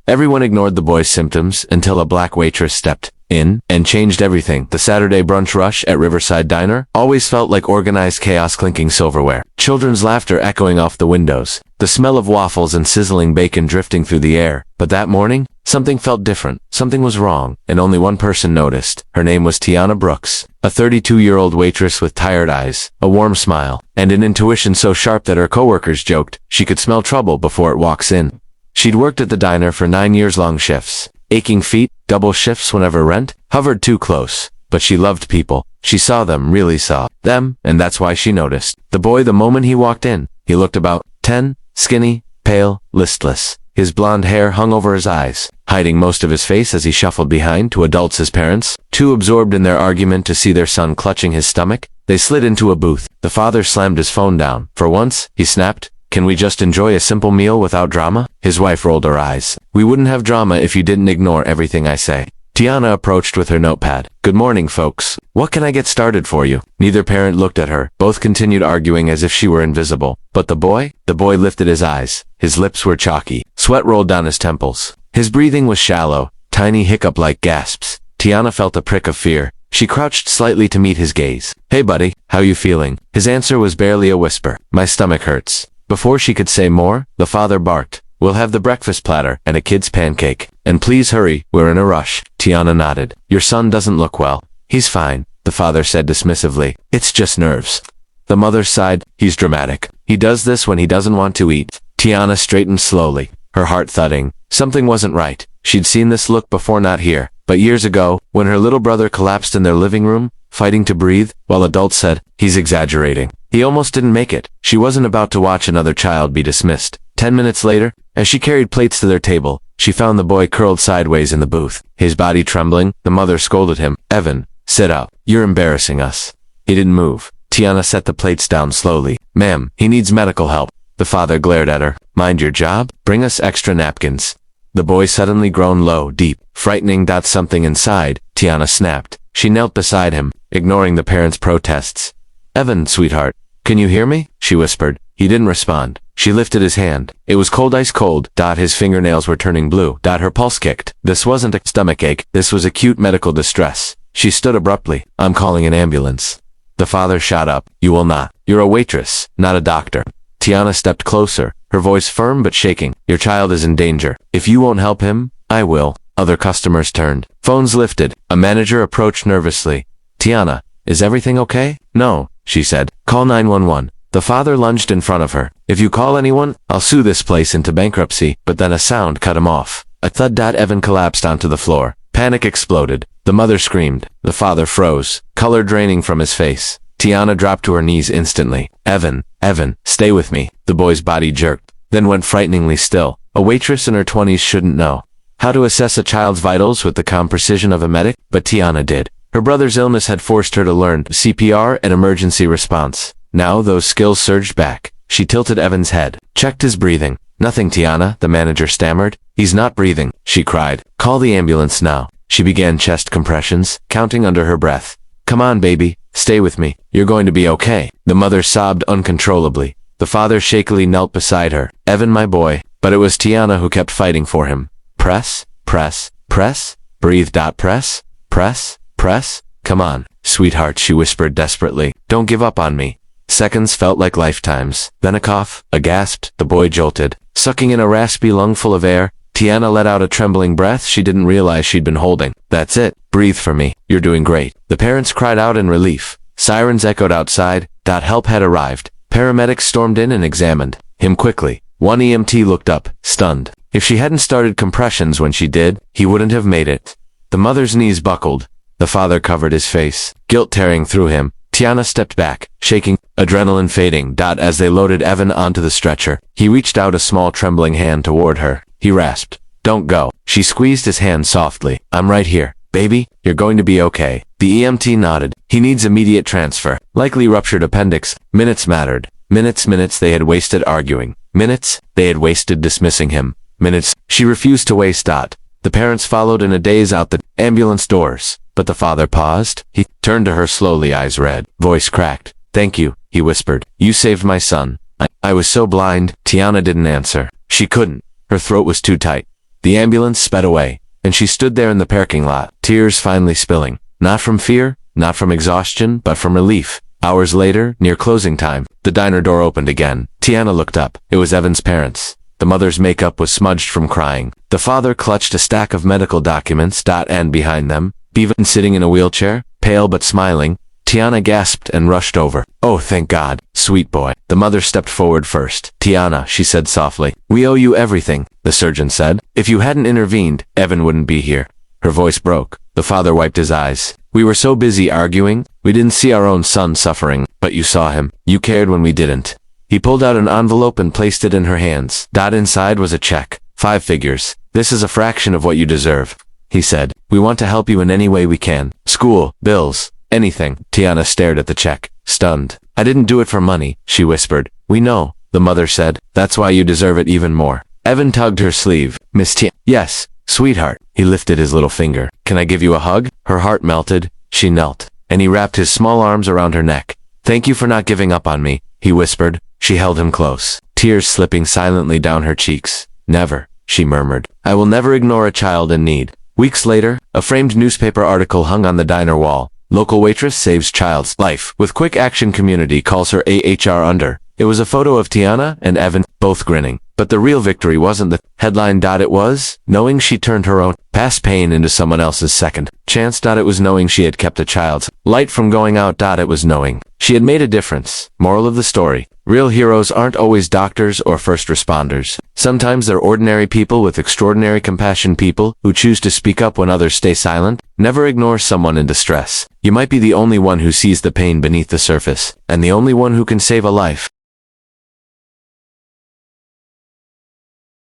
Everyone ignored the boy's symptoms until a black waitress stepped in and changed everything. The Saturday brunch rush at Riverside Diner always felt like organized chaos, clinking silverware, children's laughter echoing off the windows, the smell of waffles and sizzling bacon drifting through the air. But that morning, something felt different. Something was wrong, and only one person noticed. Her name was Tiana Brooks, a 32-year-old waitress with tired eyes, a warm smile, and an intuition so sharp that her coworkers joked she could smell trouble before it walks in. She'd worked at the diner for 9 years, long shifts, aching feet, double shifts whenever rent hovered too close. But she loved people. She saw them, really saw them, and that's why she noticed the boy the moment he walked in. He looked about 10, skinny, pale, listless. His blonde hair hung over his eyes, hiding most of his face as he shuffled behind two adults, his parents, too absorbed in their argument to see their son clutching his stomach. They slid into a booth. The father slammed his phone down. For once, he snapped, "Can we just enjoy a simple meal without drama?" His wife rolled her eyes. "We wouldn't have drama if you didn't ignore everything I say." Tiana approached with her notepad. "Good morning, folks. What can I get started for you?" Neither parent looked at her. Both continued arguing as if she were invisible. But the boy lifted his eyes. His lips were chalky. Sweat rolled down his temples. His breathing was shallow, tiny hiccup-like gasps. Tiana felt a prick of fear. She crouched slightly to meet his gaze. "Hey buddy, how you feeling?" His answer was barely a whisper. "My stomach hurts." Before she could say more, the father barked, "We'll have the breakfast platter and a kid's pancake. And please hurry, we're in a rush." Tiana nodded. "Your son doesn't look well." "He's fine," the father said dismissively. "It's just nerves." The mother sighed. "He's dramatic. He does this when he doesn't want to eat." Tiana straightened slowly, her heart thudding. Something wasn't right. She'd seen this look before, not here, but years ago, when her little brother collapsed in their living room, fighting to breathe, while adults said, "He's exaggerating. He almost didn't make it." She wasn't about to watch another child be dismissed. 10 minutes later, as she carried plates to their table, she found the boy curled sideways in the booth, his body trembling. The mother scolded him. "Evan, sit up. You're embarrassing us." He didn't move. Tiana set the plates down slowly. "Ma'am, he needs medical help." The father glared at her. "Mind your job. Bring us extra napkins." The boy suddenly groaned low, deep, frightening. Something inside, Tiana snapped. She knelt beside him, ignoring the parents' protests. "Evan, sweetheart, can you hear me?" she whispered. He didn't respond. She lifted his hand. It was cold, ice cold. His fingernails were turning blue. Her pulse kicked. This wasn't a stomach ache. This was acute medical distress. She stood abruptly. "I'm calling an ambulance." The father shot up. "You will not. You're a waitress, not a doctor." Tiana stepped closer, her voice firm but shaking. "Your child is in danger. If you won't help him, I will." Other customers turned. Phones lifted. A manager approached nervously. "Tiana, is everything okay?" "No," she said. "Call 911. The father lunged in front of her. "If you call anyone, I'll sue this place into bankruptcy." But then a sound cut him off. A thud. Evan collapsed onto the floor. Panic exploded. The mother screamed. The father froze, color draining from his face. Tiana dropped to her knees instantly. Evan, stay with me." The boy's body jerked, then went frighteningly still. A waitress in her 20s shouldn't know how to assess a child's vitals with the calm precision of a medic, but Tiana did. Her brother's illness had forced her to learn CPR and emergency response. Now those skills surged back. She tilted Evan's head, checked his breathing. "Nothing, Tiana," the manager stammered. "He's not breathing," she cried. "Call the ambulance now." She began chest compressions, counting under her breath. "Come on, baby. Stay with me. You're going to be okay." The mother sobbed uncontrollably. The father shakily knelt beside her. "Evan, my boy." But it was Tiana who kept fighting for him. "Press, press, press. Breathe. Press, press, press. Come on, sweetheart," she whispered desperately. "Don't give up on me." Seconds felt like lifetimes. Then a cough, a gasp. The boy jolted, sucking in a raspy lungful of air. Tiana let out a trembling breath she didn't realize she'd been holding. "That's it. Breathe for me. You're doing great." The parents cried out in relief. Sirens echoed outside. Help had arrived. Paramedics stormed in and examined him quickly. One EMT looked up, stunned. If she hadn't started compressions when she did, he wouldn't have made it. The mother's knees buckled. The father covered his face, guilt tearing through him. Tiana stepped back, shaking, adrenaline fading. As they loaded Evan onto the stretcher, he reached out a small trembling hand toward her. He rasped, "Don't go." She squeezed his hand softly. "I'm right here. Baby, you're going to be okay." The EMT nodded. "He needs immediate transfer. Likely ruptured appendix." Minutes mattered. Minutes they had wasted arguing. Minutes they had wasted dismissing him. Minutes she refused to waste. The parents followed in a daze out the ambulance doors. But the father paused. He turned to her slowly, eyes red, voice cracked. "Thank you," he whispered. "You saved my son. I was so blind." Tiana didn't answer. She couldn't. Her throat was too tight. The ambulance sped away, and she stood there in the parking lot, tears finally spilling. Not from fear, not from exhaustion, but from relief. Hours later, near closing time, the diner door opened again. Tiana looked up. It was Evan's parents. The mother's makeup was smudged from crying. The father clutched a stack of medical documents, and behind them, Bevan sitting in a wheelchair, pale but smiling. Tiana gasped and rushed over. "Oh, thank God, sweet boy." The mother stepped forward first. "Tiana," she said softly, "we owe you everything," the surgeon said. "If you hadn't intervened, Evan wouldn't be here." Her voice broke. The father wiped his eyes. "We were so busy arguing, we didn't see our own son suffering, but you saw him. You cared when we didn't." He pulled out an envelope and placed it in her hands. Inside was a check. 5 figures. "This is a fraction of what you deserve," he said. "We want to help you in any way we can. School, bills, anything." Tiana stared at the check, stunned. "I didn't do it for money," she whispered. "We know," the mother said. "That's why you deserve it even more." Evan tugged her sleeve. "Miss Tiana." "Yes, sweetheart." He lifted his little finger. "Can I give you a hug?" Her heart melted. She knelt, and he wrapped his small arms around her neck. "Thank you for not giving up on me," he whispered. She held him close, tears slipping silently down her cheeks. "Never," she murmured. "I will never ignore a child in need." Weeks later, a framed newspaper article hung on the diner wall. Local waitress saves child's life with quick action, community calls her AHR under. It was a photo of Tiana and Evan, both grinning. But the real victory wasn't the headline. It was knowing she turned her own past pain into someone else's second chance. It was knowing she had kept a child's light from going out. It was knowing she had made a difference. Moral of the story: real heroes aren't always doctors or first responders. Sometimes they're ordinary people with extraordinary compassion, people who choose to speak up when others stay silent. Never ignore someone in distress. You might be the only one who sees the pain beneath the surface, and the only one who can save a life.